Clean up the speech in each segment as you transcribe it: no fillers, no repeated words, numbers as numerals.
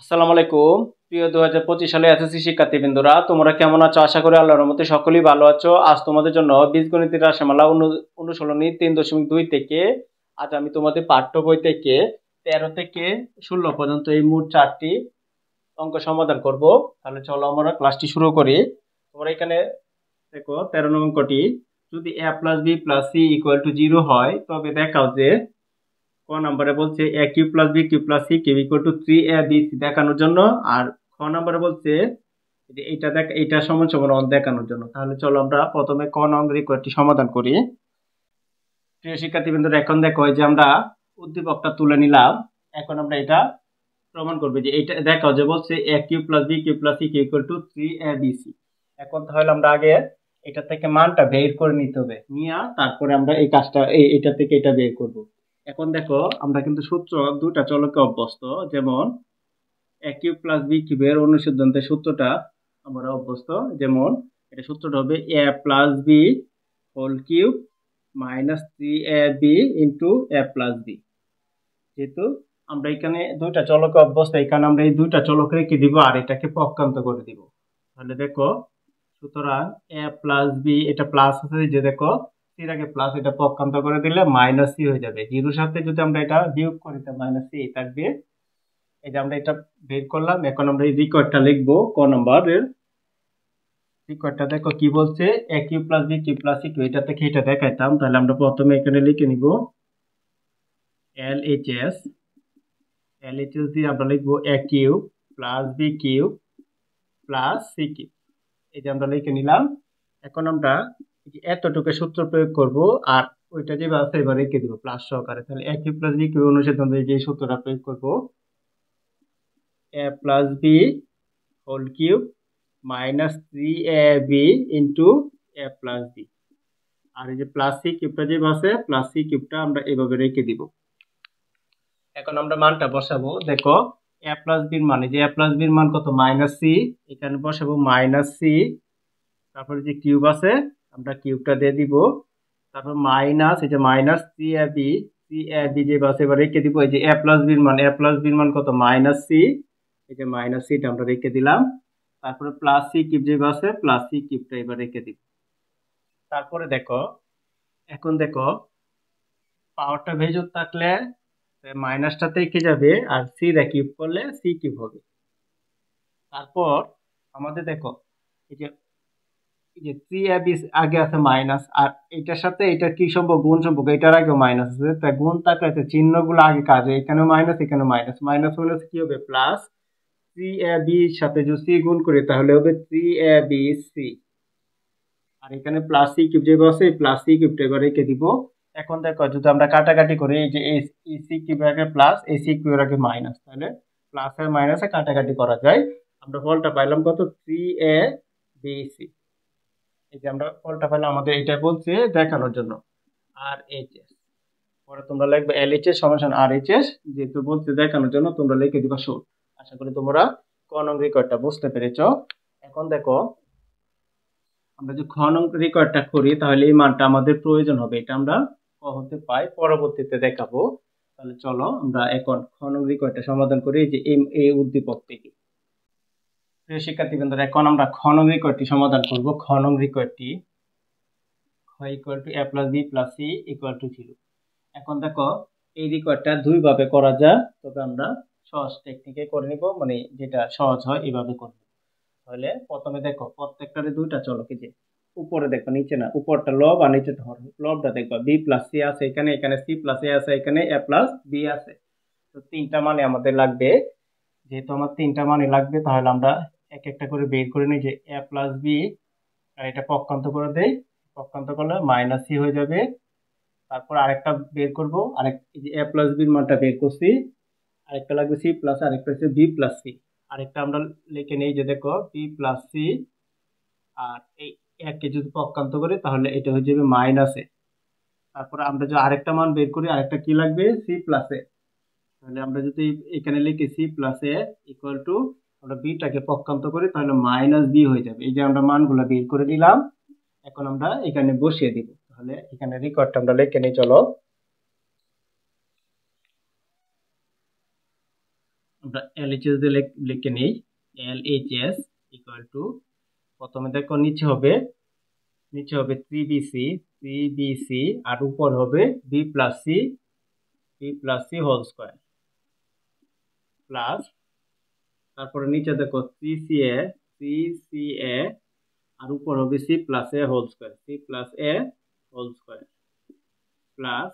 আসসালামু আলাইকুম। প্রিয় 2025 সালে এসএসসি শিক্ষার্থীবৃন্দরা, তোমরা কেমন আছো? আশা করি আল্লাহর রহমতে সকলেই ভালো আছো। আজ তোমাদের জন্য বীজগণিতের রাশিমালা অনুশীলনী 3.2 থেকে আজ আমি তোমাদের পাঠ্য বই থেকে 13 থেকে 16 পর্যন্ত এই মোট 4টি অঙ্ক সমাধান করব। তাহলে চলো আমরা ক্লাসটি শুরু করি। তোমরা এখানে দেখো 13 নং অঙ্কটি, যদি a plus B plus C equal to 0 হয় তবে দেখাও যে ক নম্বরে বলছে A cube plus B cube plus C cube equal to 3ab দেখানোর জন্য, আর খ নম্বরে বলছে যে এটা সমান সমান 1 দেখানোর জন্য। তাহলে চলো আমরা প্রথমে ক নং রিকোয়েস্টটি সমাধান করি। প্রিয় শিক্ষার্থীবৃন্দরা, এখন দেখো এই যে আমরা উদ্দীপকটা তুলে নিলাম। এখন আমরা এটা প্রমাণ করবো যে এটা দেখাও যে বলছে A cube plus B cube plus C cube equal to 3abc। এখন তাহলে আমরা আগে এটা থেকে মানটা বের করে নিতে হবে, নিয়ে তারপরে আমরা এই কাজটা এটা থেকে এটা বের করব। এখন দেখো আমরা কিন্তু সূত্র দুটা চলকে অভ্যস্ত, যেমন এ কিউব প্লাস বি কিউবের অনুসিদ্ধান্তের সূত্রটা আমরা অভ্যস্ত। যেমন এটা সূত্রটা হবে A plus B whole cube minus 3ab into A plus B. যেহেতু আমরা এখানে দুইটা চলকে অভ্যস্ত, এখানে আমরা এই দুইটা চলক রেখে দিব আর এটাকে পক্ষান্ত করে দিব। তাহলে দেখো, সুতরাং এ প্লাস বি, এটা প্লাস আছে যে দেখো সির আগে প্লাস, এটা পক্ষান্ত করে দিলে মাইনাস সি হয়ে যাবে। জিরোর সাথে যদি আমরা এটা বিয়োগ করি তাহলে মাইনাস সি থাকবে। এই যে আমরা এটা বের করলাম। এখন আমরা এই রিকোয়েস্টটা লিখবো। ক নম্বরের রিকোয়েস্টটা দেখো কি বলছে, A cube plus B cube plus C cube, এটা থেকে এটা দেখাইতাম। তাহলে আমরা প্রথমে এখানে লিখে নিব L H S. L H S দিয়ে আমরা লিখবো A cube plus B cube plus C cube. এই যে আমরা লিখে নিলাম। এখন আমরা এতটুকু সূত্র প্রয়োগ করব, আর ওইটা যে আছে এবার রেখে দিব প্লাস সহকারে। তাহলে A cube plus B cube অনুসিদ্ধান্তে যে সূত্রটা প্রয়োগ করব, A plus B whole cube minus 3ab into A plus B. আর এই যে প্লাস সি কিউবটা যে আছে, প্লাস সি কিউবটা আমরা এভাবে রেখে দিব। এখন আমরা মানটা বসাবো। দেখো এ প্লাস বির মান, যে এ প্লাস বির মান কত, মাইনাস সি। এখানে বসাবো মাইনাস সি, তারপরে যে কিউব আছে আমরা কিউবটা দিয়ে দিব, তারপর মাইনাস এই যে মাইনাস 3ab যে আছে এবার রেখে দিব। এই যে এ প্লাস বির মান, এ প্লাস বির মান কত, মাইনাস সি। এই যে মাইনাস সিটা আমরা রেখে দিলাম। তারপরে প্লাস সি কিউব যে আছে, প্লাস সি কিউবটা এবার রেখে দিব। তারপরে দেখো, এখন দেখো পাওয়ারটা ভেজর থাকলে মাইনাসটা থেকে যাবে, আর সি দা কিউব করলে সি কিউব হবে। তারপর আমাদের দেখো এই যে 3ab আগে আছে মাইনাস, আর এটার সাথে এটা কি সম্পর্ক, গুণ সম্পর্ক। এটার আগে মাইনাস আছে, তাই গুণ থাকলে চিহ্নগুলো আগে কাজে, এখানে মাইনাস এখানে মাইনাস, মাইনাস মাইনাস কি হবে প্লাস। 3ab এর সাথে যদি সি গুণ করি তাহলে হবে 3abc। আর এখানে প্লাস সি কিউব যে আছে, প্লাস সি কিউবটা এবার রেখে দিব। এখন দেখো যদি আমরা কাটাকাটি করি, এই যে এই সি কিউব আগে প্লাস, এই সি কিউব আগে মাইনাস, তাহলে প্লাস আর মাইনাসে কাটাকাটি করা যায়। আমরা ফলটা পাইলাম কত, 3abc। এই যে আমরা ফলটা পেলাম, আমাদের এটা বলছে দেখানোর জন্য। আর এইচ এস পরে তোমরা লিখবে এল এইচ এস সমান আর এইচ এস, যেহেতু বলছে দেখানোর জন্য তোমরা লিখে দিবা শূন্য। আশা করি তোমরা ক নং রেকর্ডটা বুঝতে পেরেছো। এখন দেখো আমরা যে খ নং রেকর্ডটা করি তাহলে এই মানটা আমাদের প্রয়োজন হবে, এটা আমরা ক হতে পাই পরবর্তীতে দেখাবো। তাহলে চলো আমরা এখন খ নং রেকর্ডটা সমাধান করি, যে এই উদ্দীপক থেকে। প্রিয় শিক্ষার্থীবৃন্দরা, এখন আমরা খ নং রেকর্ডটি সমাধান করব। খ নং রেকর্ডটি equal to A plus B plus C equal to 0। এখন দেখো এই রেকর্ডটা দুই ভাবে করা যায়, তবে আমরা সহজ টেকনিকে করে নিব, মানে যেটা সহজ হয় এইভাবে করব। তাহলে প্রথমে দেখো প্রত্যেকটারে দুইটা চলক, যে উপরে দেখো নিচে না, উপরটা লব আর নিচেটা হর। লবটা দেখবা বি প্লাস সি আছে এখানে, এখানে সি প্লাস এ আছে, এখানে এ প্লাস বি আছে। তো তিনটা মানে আমাদের লাগবে। যেহেতু আমার তিনটা মানে লাগবে তাহলে আমরা এক একটা করে বের করে নিই, যে এ প্লাস বি, আর এটা পক্ষান্ত করে দেই, পক্ষান্ত করলে মাইনাস সি হয়ে যাবে। তারপর আরেকটা বের করব, আরেক এই যে এ প্লাস বির মানটা বের করছি, আরেকটা লাগবে সি প্লাস, আরেকটা হচ্ছে বি প্লাস সি। আরেকটা আমরা লিখে নেই, যে দেখো বি প্লাস সি, আর এই এককে যদি পক্ষান্ত করি তাহলে এটা হয়ে যাবে মাইনাসে। তারপর আমরা যদি আরেকটা মান বের করি, আরেকটা কি লাগবে, সি প্লাসে। তাহলে আমরা যদি এখানে লিখি সি প্লাসে ইকুয়াল টু, আমরা বিটাকে পক্ষান্ত করি তাহলে মাইনাস বি হয়ে যাবে। এই যে আমরা মানগুলো বের করে দিলাম, এখন আমরা এখানে বসিয়ে দিব। তাহলে এখানে রেকর্ডটা আমরা লিখে নিই। চলো আমরা এলএইচএস দিয়ে লিখে নেই। এলএইচএস ইকুয়াল টু, প্রথমে দেখো নিচে হবে 3bc আর উপর হবে b plus C whole square plus, তারপরে নিচে দেখো 3ca আর উপর হবে c plus a whole square plus,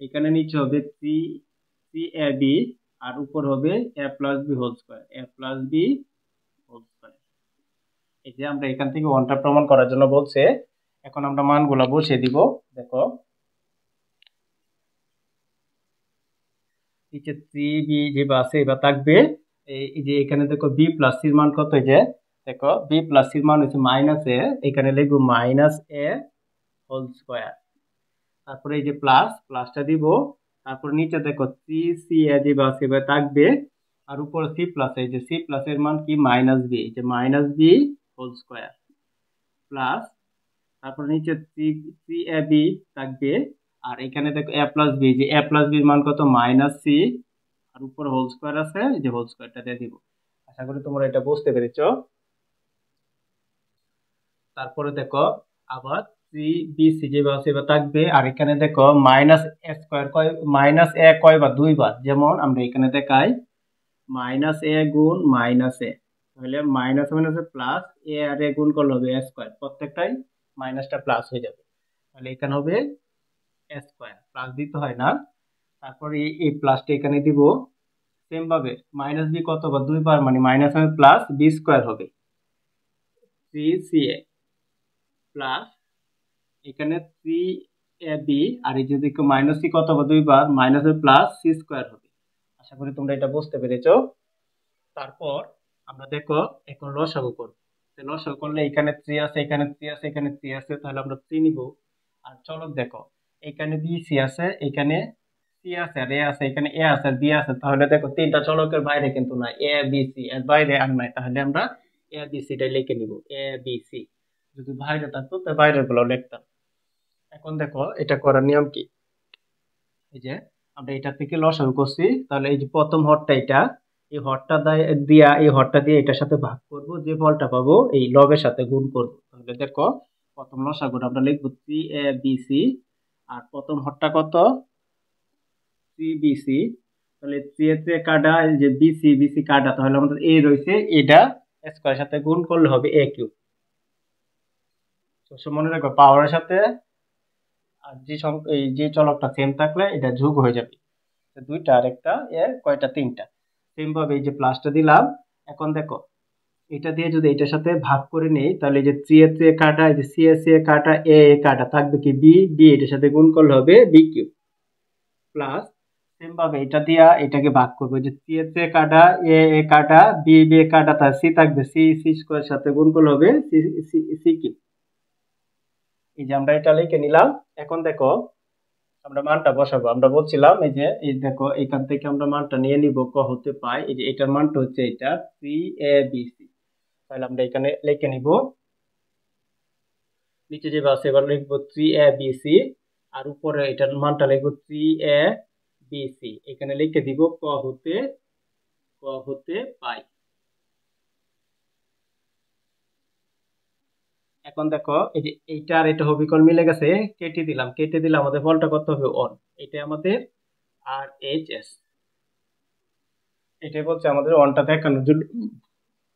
এখানে নিচে হবে 3cab আর উপর হবে a plus b whole square এই যে আমরা এখান থেকে ওয়ানটা প্রমাণ করার জন্য বলছে। এখন আমরা মানগুলো বসিয়ে দিব। দেখো নিচে 3b যে আছে এবার থাকবে, এই যে এখানে দেখো b প্লাস সির মান কত, এই যে দেখো b প্লাস সির মান হচ্ছে মাইনাস a, এখানে লিখব মাইনাস a হোল স্কয়ার, তারপরে এই যে প্লাসটা দিব, তারপর নিচে দেখো 3ca যে আছে এবার থাকবে আর উপর c প্লাস, এই যে c প্লাস এর মান কি মাইনাস b, এই যে minus b whole square plus, তারপর নিচে 3ab থাকবে আর এখানে দেখো a প্লাস b, যে a প্লাস b এর মান কত মাইনাস c আর উপর হোল স্কয়ার আছে, এই যে হোল স্কয়ারটা দিয়ে দিব। আশা করি তোমরা এটা বুঝতে পেরেছো। তারপরে দেখো আবার 3bc যে আছে এবার থাকবে আর এখানে দেখো minus a square minus a কয়বার, দুইবার, যেমন আমরা এখানে দেখাই মাইনাস a গুণ মাইনাস a, তাহলে মাইনাস মাইনাসে প্লাস, a আর a গুণ করলে হবে a স্কয়ার, প্রত্যেকটাই মাইনাসটা প্লাস হয়ে যাবে, তাহলে এখানে হবে a স্কয়ার, প্লাস দিতে হয় না। তারপরে এই প্লাসটা এখানে দিব, সেম ভাবে মাইনাস b কতবার, দুইবার, মানে মাইনাস হবে প্লাস b স্কয়ার হবে 3ca প্লাস, এখানে 3ab আর এই যদি মাইনাস c কতবার, দুইবার, মাইনাস হবে প্লাস c স্কয়ার হবে। আশা করি তোমরা এটা বুঝতে পেরেছো। তারপর আমরা দেখো এখন লসাগু করব। লসাগু করলে এখানে 3 আছে, এখানে 3 আছে, এখানে 3 আছে, তাহলে আমরা 3 নিব। আর চলক দেখো এখানে bc আছে, এখানে c আছে আর a আছে, এখানে a আছে আর b আছে, তাহলে দেখো তিনটা চলকের বাইরে কিন্তু না, a b c এর বাইরে আর নাই, তাহলে আমরা a b c টাই লিখে নিব। a b c যদি বাইরে থাকতো তাহলে বাইরের গুলো লিখতাম। এখন দেখো এটা করার নিয়ম কি, এই যে আমরা এটা থেকে লসাগু করছি, তাহলে এই যে প্রথম হরটা এটা, এই হরটা দিয়ে এটার সাথে ভাগ করব, যে ফলটা পাবো এই লবের সাথে গুণ করব। তাহলে দেখো প্রথম লসাগুটা আমরা লিখবো 3abc আর প্রথম হরটা কত 3bc, তাহলে 3 কাটা, এই যে bc কাটা, তাহলে আমাদের a রয়েছে, এটা স্কয়ারের সাথে গুণ করলে হবে a কিউব। তো মনে রাখো পাওয়ারের সাথে আর যে চলকটা সেম থাকলে এটা যোগ হয়ে যাবে, দুইটা আর একটা এর কয়টা, তিনটা। সেম ভাবে এই যে প্লাসটা দিলাম। এখন দেখো এটা দিয়ে যদি এটার সাথে ভাগ করে নেই, তাহলে এই যে 3 কাটা, এই যে c কাটা, a কাটা, থাকবে কি b এটার সাথে গুণ করলে হবে b কিউব প্লাস, সেম ভাবে এটা দিয়া এটাকে ভাগ করবো, যে 3 কাটা, a কাটা, b কাটা, তার c থাকবে c স্কয়ারের সাথে গুণ করলে হবে c কিউব। এই যে আমরা এটা লিখে নিলাম। এখন দেখো আমরা মানটা বসাবো। আমরা বলছিলাম এই যে এই দেখো এখান থেকে আমরা মানটা নিয়ে নিব ক হতে পাই, এই যে এটার মানটা হচ্ছে এটা 3abc, তাহলে আমরা এখানে লিখে নিব, নিচে যে আছে এবার লিখবো 3abc আর উপরে এটার মানটা লিখবো 3abc, এখানে লিখে দিব ক হতে পাই। এখন দেখো এই যে এইটা আর এটা হবিকল মিলে গেছে, কেটে দিলাম আমাদের ফলটা কত হবে 1, এটা আমাদের আর এইচ এস, এটাই বলছে আমাদের ওয়ানটা দেখানোর জন্য।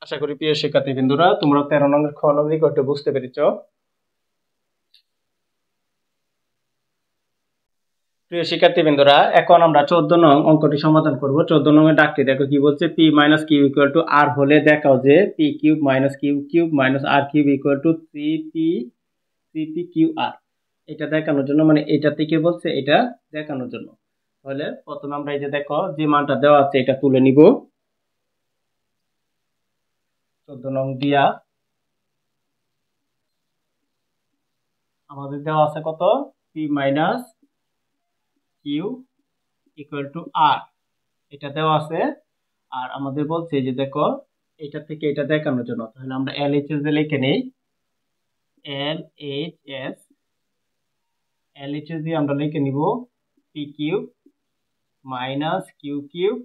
আশা করি প্রিয় শিক্ষার্থী বিন্দুরা তোমরা 13 নম্বর খ নম্বর করতে বুঝতে পেরেছো। প্রিয় শিক্ষার্থী বিন্দুরা এখন আমরা 14 নং অঙ্কটি সমাধান করব। 14 নং এর ডাকটি দেখো কি বলছে, p - q = r হলে দেখাও যে p cube - q cube - r cube = 3p এটা দেখানোর জন্য, মানে এটা থেকে বলছে এটা দেখানোর জন্য। তাহলে প্রথমে আমরা এই যে দেখো যে মানটা দেওয়া আছে এটা তুলে নিব, 14 নং দিয়া আমাদের দেওয়া আছে কত, p - q = r, এটা দেওয়া আছে। আর আমাদের বলছে যে দেখো এটা থেকে এটা দেখানোর জন্য, তাহলে আমরা LHS এ লিখে নেই, LHS দিয়ে আমরা লিখে নিব p cube - q cube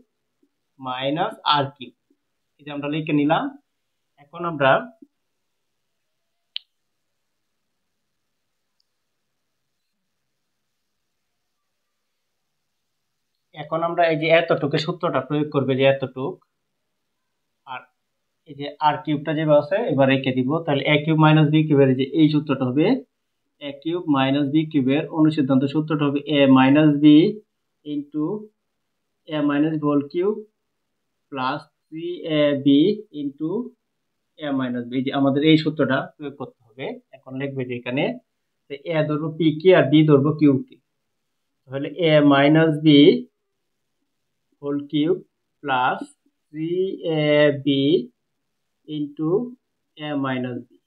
minus R cube, এই যে আমরা লিখে নিলাম। এখন আমরা এই যে এতটুকু সূত্রটা প্রয়োগ করবে, যে এতটুক, আর এই যে আর কিউবটা যেভাবে আছে এবার রেখে দিব। তাহলে এ কিউব মাইনাস বি কিউবের যে এই সূত্রটা হবে, এ কিউব মাইনাস বি কিউবের অনুসিদ্ধান্ত সূত্রটা হবে A minus B into A minus B whole cube plus 3ab into A minus B. যে আমাদের এই সূত্রটা প্রয়োগ করতে হবে। এখন লিখবে যে এখানে এ ধরবো পি কে আর বি ধরবো কিউ কে, তাহলে A minus B whole cube plus 3ab into A minus B.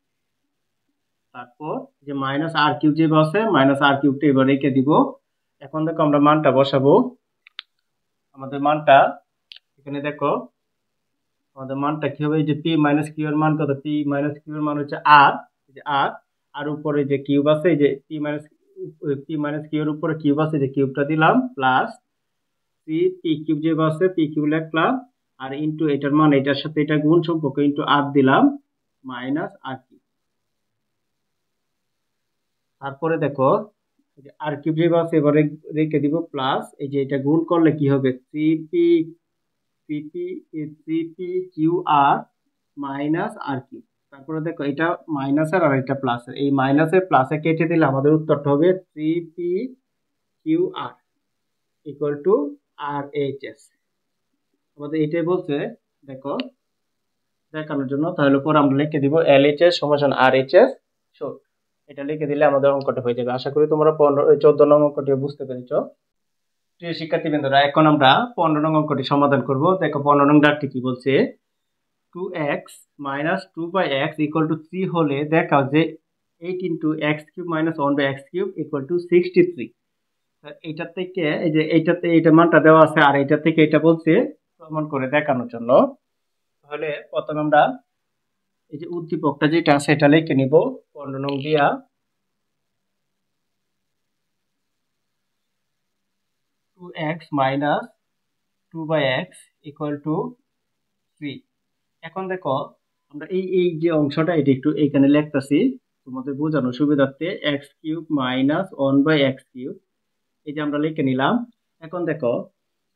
তারপর যে মাইনাস আর কিউব যে আছে, মাইনাস আর কিউবটা এবার রেখে দিব। এখন দেখো আমরা মানটা বসাবো। আমাদের মানটা এখানে দেখো, আমাদের মানটা কি হবে, এই যে পি মাইনাস কিউ এর মান কত, পি মাইনাস কিউ এর মান হচ্ছে আর, এই যে আর, আর উপরে যে কিউব আছে, এই যে পি মাইনাস কিউ এর উপরে কিউব আছে, যে কিউবটা দিলাম, প্লাস পি কিউব যে আছে পি কিউব লিখলাম, আর ইনটু এটার মান এটার সাথে এটা গুণ সম্পর্ক ইনটু আর দিলাম, মাইনাস আর কিউব। তারপরে দেখো এই যে আর কিউব যে আছে এবারে রেখে দিব, প্লাস এই যে এটা গুণ করলে কি হবে, three P Q R minus R cube. তারপরে দেখো এটা মাইনাসের আর এটা প্লাসের, এই মাইনাসের প্লাসে কেটে দিলে আমাদের উত্তরটা হবে 3p/QR ইকুয়াল টু RHS। আমাদের এটাই বলছে, দেখো দেখানোর জন্য। তাহলে পরে আমরা লিখে দিব LHS সমান RHS শর্ট, এটা লিখে দিলে আমাদের অঙ্কটা হয়ে যাবে। আশা করি তোমরা 14 নং অঙ্কটি বুঝতে পেরেছো। প্রিয় শিক্ষার্থীবৃন্দরা, এখন আমরা 15 নং অঙ্কটি সমাধান করব। দেখো 15 নং দাগটি কি বলছে, 2x minus 2/x equal to 3 হলে দেখাও যে 8 into x cube minus 1/x cube equal to 63। এইটা থেকে এই যে এইটাতে এইটা মানটা দেওয়া আছে, আর এইটা থেকে এটা বলছে প্রমাণ করে দেখানোর জন্য। তাহলে প্রথমে আমরা এই যে উদ্দীপকটা যেটা আছে এটা লিখে নিব 15 নং দিয়া। 2x minus 2/x equal to 3। এখন দেখো আমরা এই যে অংশটা এটা একটু এখানে লিখতেছি তোমাদের বোঝানোর সুবিধার্থে, x cube minus 1/x cube, এই যে আমরা লিখে নিলাম। এখন দেখো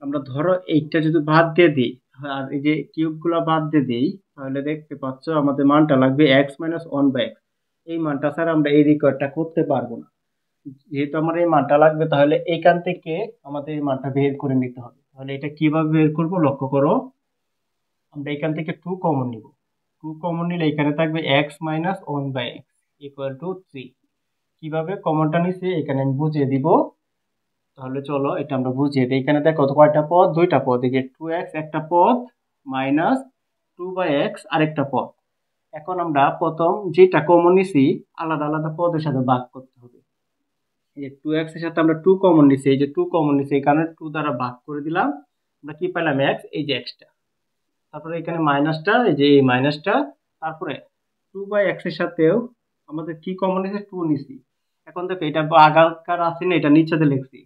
আমরা ধরো এইটা যদি বাদ দিয়ে দিই আর এই যে কিউব গুলা বাদ দিয়ে দিই, তাহলে দেখতে পাচ্ছ আমাদের মানটা লাগবে x মাইনাস 1/x। এই মানটা স্যার আমরা এই রেকর্ডটা করতে পারবো না, যেহেতু আমার এই মানটা লাগবে, তাহলে এইখান থেকে আমাদের এই মানটা বের করে নিতে হবে। তাহলে এটা কিভাবে বের করব, লক্ষ্য করো, আমরা এখান থেকে 2 কমন নিব। 2 কমন নিলে এখানে থাকবে x minus 1/x equal to 3। কিভাবে কমনটা নিছি এখানে আমি বুঝিয়ে দিব। তাহলে চলো এটা আমরা বুঝিয়ে দিই। এখানে দেখো কয়টা পদ, দুইটা পদ, এই যে 2x একটা পদ মাইনাস 2/x আরেকটা পদ। এখন আমরা প্রথম যেটা কমন নিছি আলাদা আলাদা পদের সাথে ভাগ করতে হবে। এই যে 2x এর সাথে আমরা 2 কমন নিছি, এই যে 2 কমন নিছি, এই কারণে 2 দ্বারা ভাগ করে দিলাম, আমরা কি পেলাম x, এই যে xটা। তারপরে এখানে মাইনাসটা, এই যে এই মাইনাসটা, তারপরে 2/x এর সাথেও আমাদের কি কমন নিছে, 2 নিছি। এখন দেখো এটা আগাকার আছে না, এটা নিচেতে লিখছি,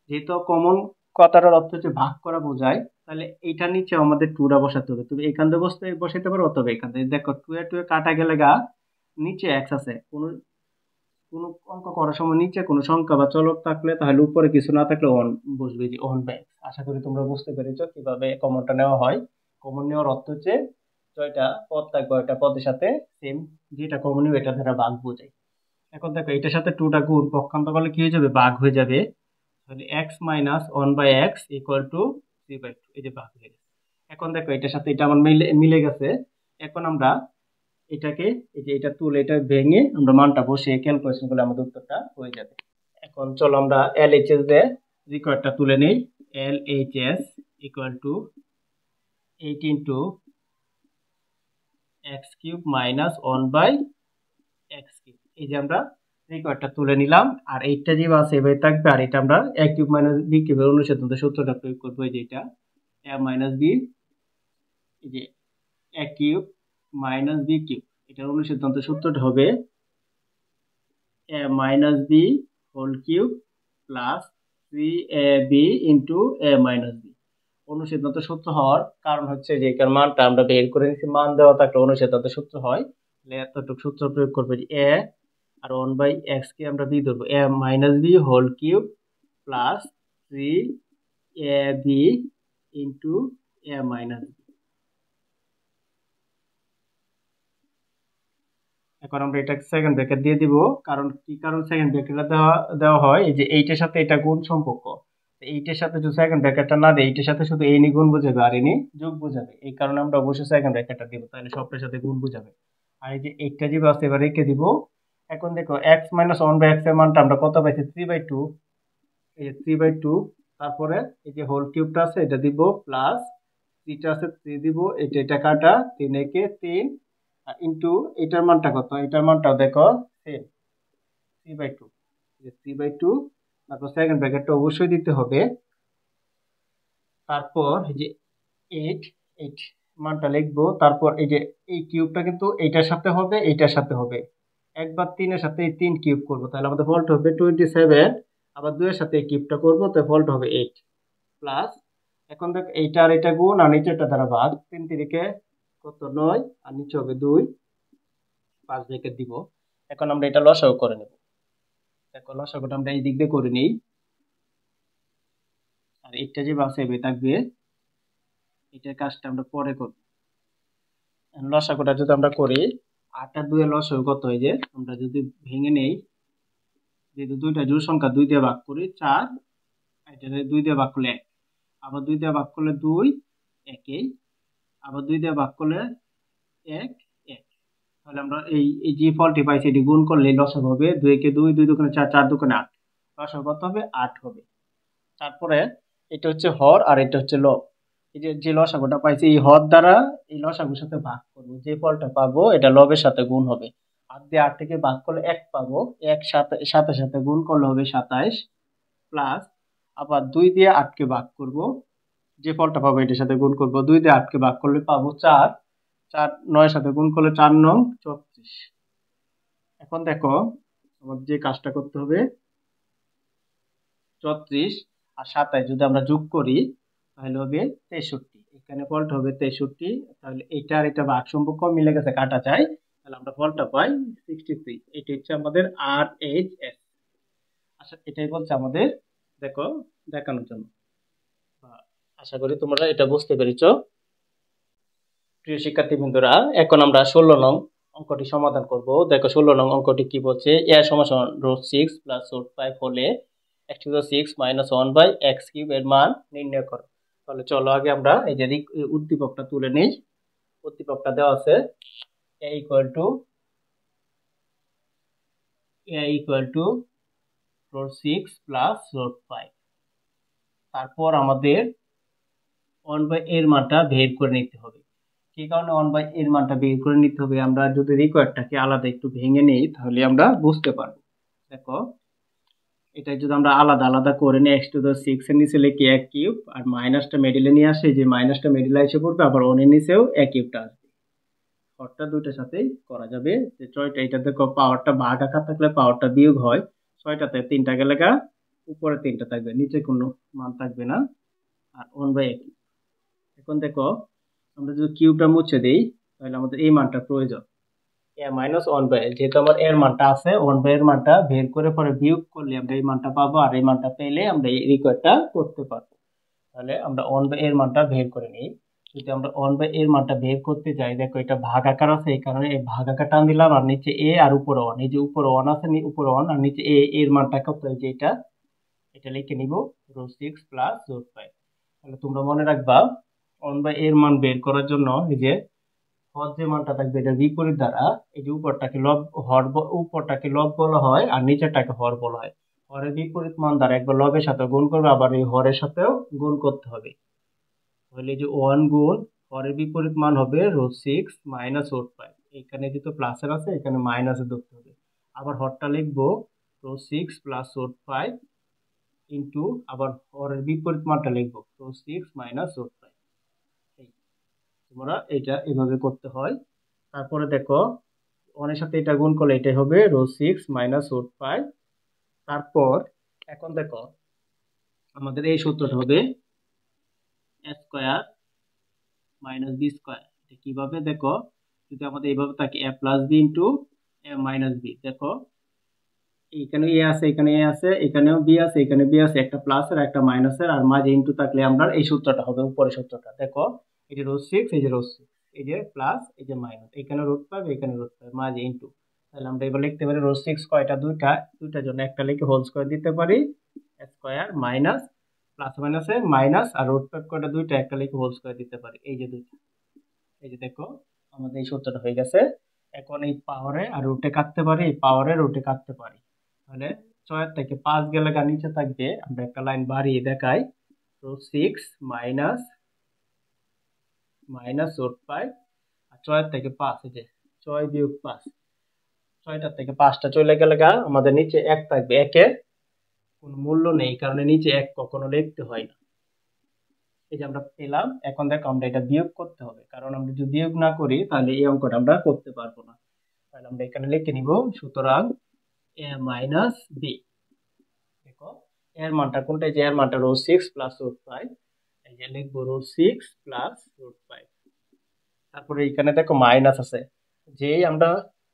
যেহেতু কমন কথাটার অর্থ হচ্ছে ভাগ করা বোঝায়, তাহলে এইটার নিচে আমাদের 2টা বসাতে হবে। তুমি এখান থেকে বসাইতে পারো, অথবা এখান থেকে। দেখো 2 এ 2 এ কাটা গেলে গা নিচে x আছে, কোনো কোনো অঙ্ক করার সময় নিচে কোনো সংখ্যা বা চলক থাকলে তাহলে উপরে কিছু না থাকলে অন বসবে, যে অন বাই। আশা করি তোমরা বুঝতে পেরেছো কিভাবে কমনটা নেওয়া হয়। কমন নেওয়ার অর্থ হচ্ছে জয়টা পদ থাকবে ওইটা পদের সাথে সেম, যেটা কমন নিবে এটা দ্বারা ভাগ বোঝায়। এখন দেখো এটার সাথে 2টা গুণ পক্ষান্তর করলে কি হয়ে যাবে, ভাগ হয়ে যাবে। তাহলে x minus 1/x equal to 3/2, এই যে ভাগ হয়ে গেছে। এখন দেখো এটার সাথে এটা আমার মিলে গেছে। এখন আমরা এটাকে এই যে এটা তুলে এটা ভেঙে আমরা মানটা বসিয়ে ক্যালকুলেশন করলে আমাদের উত্তরটা হয়ে যাবে। এখন চলো আমরা LHS এর রিকোয়ারটা তুলে নেই। LHS equal to 8 into x cube minus 1/x cube. এই যে আমরা রিকোয়ারটা তুলে নিলাম, আর এইটা যে আছে এভাবে থাকবে, আর এটা আমরা a কিউব মাইনাস b কিউবের অনুসিদ্ধান্ত সূত্রটা প্রয়োগ করবো। এই যে এটা a মাইনাস b, এই যে a cube minus b cube, এটার অনুসিদ্ধান্ত সূত্রটা হবে a minus b whole cube plus 3ab into a minus b। অনুসিদ্ধান্ত সূত্র হওয়ার কারণ হচ্ছে যে এখানে মানটা আমরা বের করে নিচ্ছি, মান দেওয়া থাকলে অনুসিদ্ধান্ত সূত্র হয়। তাহলে এতটুকু সূত্র প্রয়োগ করবে যে এ আর 1/x কে আমরা বি ধরবো, A minus B whole cube plus 3ab into A minus B. এখন আমরা এটা সেকেন্ড ব্র্যাকেট দিয়ে দিব, কারণ কি কারণ সেকেন্ড ব্র্যাকেটটা দেওয়া দেওয়া হয় এই যে এইটার সাথে এটা গুণ সম্পর্ক, এইটার সাথে যদি সেকেন্ড ব্র্যাকেটটা না দেয় এইটার সাথে শুধু এনি গুণ বোঝাবে আর এনি যোগ বোঝাবে, এই কারণে আমরা অবশ্যই সেকেন্ড ব্র্যাকেটটা দিব, তাহলে সবটার সাথে গুণ বোঝাবে। আর এই যে এইটা যে আছে এবার রেখে দিব। এখন দেখো x মাইনাস 1/x এর মানটা আমরা কত পাইছি 3/2, এই যে 3/2, তারপরে এই যে হোল কিউবটা আছে এটা দিব প্লাস 3টা আছে 3 দিব, এটা কাটা 3 একে 3 আর ইনটু এটার মানটা কত, এটার মানটাও দেখো সেম 3/2, এই যে 3/2, তারপর সেকেন্ড ব্র্যাকেটটা অবশ্যই দিতে হবে। তারপর এই যে 8 মানটা লিখবো, তারপর এই যে এই কিউবটা কিন্তু এইটার সাথে হবে এইটার সাথে হবে, একবার 3 এর সাথে এই 3 কিউব করবো তাহলে আমাদের ফলটা হবে 27, আবার 2 এর সাথে এই কিউবটা করবো তাহলে ফলটা হবে 8 প্লাস, এখন দেখ এইটা আর এটা গুণ আর নিচেরটা দ্বারা ভাগ, 3 3 কত 9 আর নিচে হবে 2, 5 ব্র্যাকেট দিব। এখন আমরা এটা লসাগু করে নেব, দেখো লসাগুটা আমরা এই দিক দিয়ে করে নিই, আর এটা যে বাঁচাবে থাকবে এটার কাজটা আমরা পরে করব। লসাগুটা যদি আমরা করি 8 আর 2 এর লসাগু কত হয়, যে আমরা যদি ভেঙে নেই, যেহেতু দুইটা জোড় সংখ্যা 2 দিয়ে ভাগ করি 4, এটা 2 দিয়ে ভাগ করলে 1, আবার 2 দিয়ে ভাগ করলে 2 একই, আবার 2 দিয়ে ভাগ করলে 1 1, তাহলে আমরা এই যে ফলটি পাইছি এটি গুণ করলে লসাগু হবে 2 একে 2, 2 দুগুণে 4, 4 দুগুণে 8, লসাগু কত হবে 8 হবে। তারপরে এটা হচ্ছে হর আর এটা হচ্ছে লব, এই যে যে লসাগুটা পাইছি এই হর দ্বারা এই লসাগুর সাথে ভাগ করব, যে ফলটা পাবো এটা লবের সাথে গুণ হবে, 8 দিয়ে 8 থেকে ভাগ করলে 1 পাবো, 1 সাথে সাথে সাথে গুণ করলে হবে 27 প্লাস, আবার 2 দিয়ে 8 কে ভাগ করব, যে ফলটা পাবো এটার সাথে গুণ করব, 2 দিয়ে 8 কে ভাগ করলে পাবো 4, 4 9 এর সাথে গুণ করলে 4 9 34। এখন দেখো আমাদের যে কাজটা করতে হবে 34 আর 27 যদি আমরা যোগ করি তাহলে হবে 63, এখানে ফলটা হবে 63, তাহলে এটা আর এটা ভাগ সম্পর্ক মিলে গেছে কাটা যায়, তাহলে আমরা ফলটা পাই 63, এটা হচ্ছে আমাদের RHS। আচ্ছা এটাই বলছে আমাদের দেখো দেখানোর জন্য। আশা করি তোমরা এটা বুঝতে পেরেছো। প্রিয় শিক্ষার্থী বন্ধুরা, এখন আমরা 16 নং অঙ্কটি সমাধান করব। দেখো 16 নং অঙ্কটি কি বলছে, a সমান √6 + √5 হলে x⁻6 - 1/x³ এর মান নির্ণয় করো। তাহলে চলো আগে আমরা এই যে উদ্দীপকটা তুলে নেই। উদ্দীপকটা দেওয়া আছে a √6 + √5, তারপর আমাদের 1/a এর মানটা বের করে নিতে হবে। কি কারণে 1/a এর মানটা বের করে নিতে হবে, আমরা যদি রিকোয়ারটাকে আলাদা একটু ভেঙে নেই তাহলে আমরা বুঝতে পারবো। দেখো এটা যদি আমরা আলাদা আলাদা করে নিই, x⁻6 এর নিচে লিখি a কিউব আর মাইনাসটা মিডলে নিয়ে আসে, যে মাইনাসটা মিডলে এসে পড়বে, আবার 1 এর নিচেও a কিউবটা আসবে, হরটা দুইটার সাথেই করা যাবে। যে 6টা, এটা দেখো পাওয়ারটা ভাগ আকার থাকলে পাওয়ারটা বিয়োগ হয়, 6টাতে 3টা গেলে উপরে 3টা থাকবে, নিচে কোনো মান থাকবে না, আর 1/a। এখন দেখো আমরা যদি কিউবটা মুছে দেই তাহলে আমাদের এই মানটা প্রয়োজন, a - 1/a, যেহেতু আমার এর মানটা আছে 1/a এর মানটা বের করে পরে বিয়োগ করলে আমরা এই মানটা পাবো, আর এই মানটা পেলে আমরা এই রিকোয়ারটা করতে পারবো। তাহলে আমরা 1/a এর মানটা বের করে নিই। যদি আমরা 1/a এর মানটা বের করতে যাই, দেখো এটা ভাগ আকার আছে, এই কারণে এই ভাগ আকার টান দিলাম, আর নিচে a আর উপরে 1, এই যে উপরে 1 আছে, উপরে 1 আর নিচে a, এর মানটা কত, এই যে এটা লিখে নিব √6 + √5। তাহলে তোমরা মনে রাখবা 1/a এর মান বের করার জন্য এই যে হর যে মানটা থাকবে এটা বিপরীত দ্বারা, এই যে উপরটাকে লব হর, উপরটাকে লব বলা হয় আর নিচেরটাকে হর বলা হয়, হরের বিপরীত মান দ্বারা একবার লবের সাথে গুণ করবে, আবার এই হরের সাথেও গুণ করতে হবে, তাহলে এই যে 1 গুণ হরের বিপরীত মান হবে √6 - √5, এখানে যেহেতু প্লাসের আছে এখানে মাইনাসে ধরতে হবে, আবার হরটা লিখবো √6 + √5 ইন্টু আবার হরের বিপরীত মানটা লিখবো √6 - √5। তোমরা এটা এভাবে করতে হয়। তারপরে দেখো 1 এর সাথে এটা গুণ করলে এটাই হবে √6 - √5। তারপর এখন দেখো আমাদের এই সূত্রটা হবে এ স্কোয়ার মাইনাস বি স্কোয়ার। এটা কিভাবে দেখো, যদি আমাদের এইভাবে থাকে এ plus B into A minus B, দেখো এখানে এ আছে, এখানে এ আছে, এখানেও বি আছে, এখানে বি আছে, একটা প্লাসের একটা মাইনাসের আর মাঝে ইন্টু থাকলে আমরা এই সূত্রটা হবে উপরের সূত্রটা। দেখো এই যে √6, এই যে √6, এই যে প্লাস, এই যে মাইনাস, এখানে √5, এখানে √5, মাঝে ইন্টু। তাহলে আমরা এবার লিখতে পারি √6 কয়টা, দুইটা, দুইটার জন্য একটা লিখে হোল স্কয়ার দিতে পারি, স্কয়ার মাইনাস প্লাস মাইনাসে মাইনাস, আর √5 কয়টা, দুইটা, একটা লিখে হোল স্কয়ার দিতে পারি, এই যে দুইটা। এই যে দেখো আমাদের এই সূত্রটা হয়ে গেছে। এখন এই পাওয়ারে আর রুটে কাটতে পারি, এই পাওয়ারে রুটে কাটতে পারি। তাহলে 6 থেকে 5 গেলে গা নিচে থাকবে, আমরা একটা লাইন বাড়িয়ে দেখাই, √6 মাইনাস মাইনাস √5, আর 6 থেকে 5, এই যে 6 বিয়োগ 5, 6টা থেকে 5টা চলে গেলে গা আমাদের নিচে 1 থাকবে, একের কোনো মূল্য নেই, এই কারণে নিচে 1 কখনো লিখতে হয় না। এই যে আমরা পেলাম। এখন দেখো আমরা এটা বিয়োগ করতে হবে, কারণ আমরা যদি বিয়োগ না করি তাহলে এই অঙ্কটা আমরা করতে পারবো না। তাহলে আমরা এখানে লিখে নিব, সুতরাং এ মাইনাস বি। দেখো এর মানটা কোনটা, যে এর মানটা √6 প্লাস √5, এই যে লিখবো √6 প্লাস √5। তারপরে এখানে দেখো মাইনাস আছে, যেই আমরা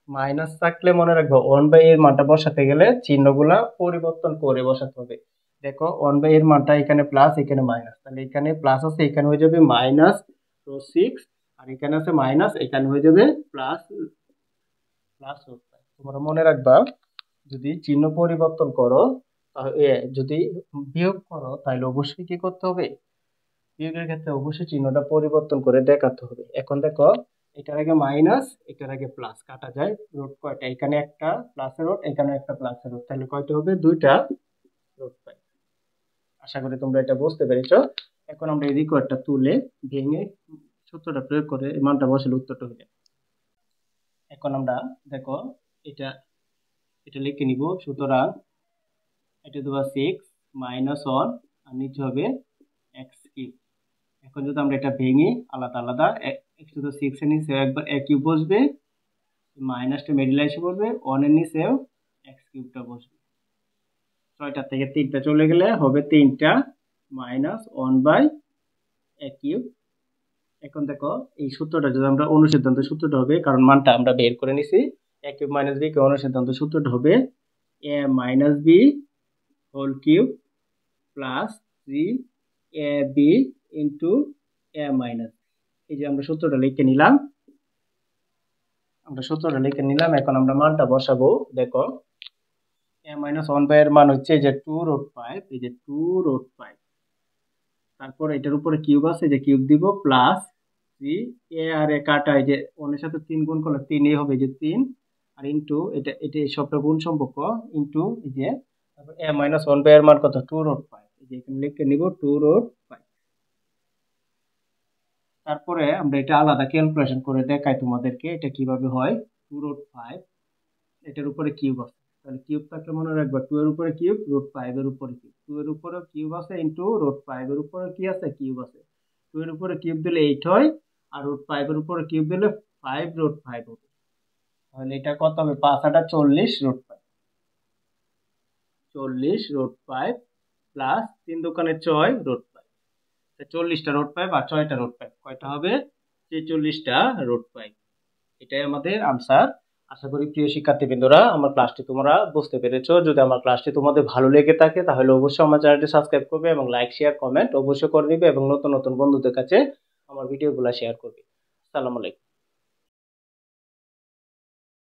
মাইনাস থাকলে মনে রাখবো 1/a এর মানটা বসাতে গেলে চিহ্নগুলা পরিবর্তন করে বসাতে হবে। দেখো 1/a এর মানটা এখানে প্লাস, এখানে মাইনাস, তাহলে এখানে প্লাস আছে, এখানে হয়ে যাবে মাইনাস √6, আর এখানে আছে মাইনাস, এখানে হয়ে যাবে প্লাস প্লাস √5। তোমরা মনে রাখবা যদি চিহ্ন পরিবর্তন করো, তাহলে যদি বিয়োগ করো তাহলে অবশ্যই কি করতে হবে, বিয়োগের ক্ষেত্রে অবশ্যই চিহ্নটা পরিবর্তন করে দেখাতে হবে। এখন দেখো এটার আগে মাইনাস, এটার আগে প্লাস, কাটা যায়, রুট কয়টা, এখানে একটা প্লাসের রুট, এখানে একটা প্লাসের রুট, তাহলে কয়টা হবে, দুইটা রুট পাই। আশা করি তোমরা এটা বুঝতে পেরেছো। এখন আমরা এই রিকোয়ারটা তুলে ভেঙে সূত্রটা প্রয়োগ করে এই মানটা বসালে উত্তরটা হয়ে যাবে। এখন আমরা দেখো এটা এটা লিখে নিব, সুতরাং এটা দেওয়া 6 মাইনাস 1 আর নিচে হবে x3। এখন যদি আমরা এটা ভেঙে আলাদা আলাদা, x টু দ্য 6 এর নিচে একবার a কিউব বসবে, মাইনাসটা মিডলে এসে পড়বে, 1 এর নিচেও x কিউবটা বসবে। 6টা থেকে 3টা চলে গেলে হবে 3টা মাইনাস 1/a কিউব। এখন দেখো এই সূত্রটা যদি আমরা অনুসিদ্ধান্ত সূত্রটা হবে, কারণ মানটা আমরা বের করে নিছি, a কিউব মাইনাস b কে অনুসিদ্ধান্ত সূত্রটা হবে a minus b whole cube plus 3ab into a minus. এই যে আমরা সূত্রটা লিখে নিলাম, এখন আমরা মানটা বসাবো। দেখো a মাইনাস 1/a এর মান হচ্ছে যে 2√5, এই যে 2√5, তারপর এটার উপরে কিউব আছে, যে কিউব দিব, প্লাস 3a আর a কাটা, এই যে 1 এর সাথে 3 গুণ করলে 3a হবে, যে 3, আর ইনটু এটা এটা সবটা গুণ সম্পর্ক, ইনটু এই যে তারপর a মাইনাস 1/a এর মান কত, 2√5, এই যে এখানে লিখে নিব 2√5। তারপরে আমরা এটা আলাদা ক্যালকুলেশন করে দেখাই তোমাদেরকে এটা কিভাবে হয়। 2√5 এটার উপরে কিউব আছে, তাহলে কিউব থাকলে মনে রাখবা 2 এর উপরে কিউব, √5 এর উপরে কিউব, 2 এর উপরে কিউব আছে ইনটু √5 এর উপরে কি আছে, কিউব আছে। 2 এর উপরে কিউব দিলে 8 হয়, আর √5 এর উপরে কিউব দিলে 5√5 হবে। তাহলে এটা কত হবে, 5 8 40√5, 40√5 প্লাস 3 দোকানে 6√5, 40টা √5 আর 6টা √5 কয়টা হবে, 46টা √5। এটাই আমাদের আনসার। আশা করি প্রিয় শিক্ষার্থীবৃন্দরা আমার ক্লাসটি তোমরা বুঝতে পেরেছো। যদি আমার ক্লাসটি তোমাদের ভালো লেগে থাকে তাহলে অবশ্যই আমার চ্যানেলটি সাবস্ক্রাইব করবে এবং লাইক শেয়ার কমেন্ট অবশ্যই করে দিবে এবং নতুন নতুন বন্ধুদের কাছে আমার ভিডিওগুলো শেয়ার করবে। আসসালামু আলাইকুম।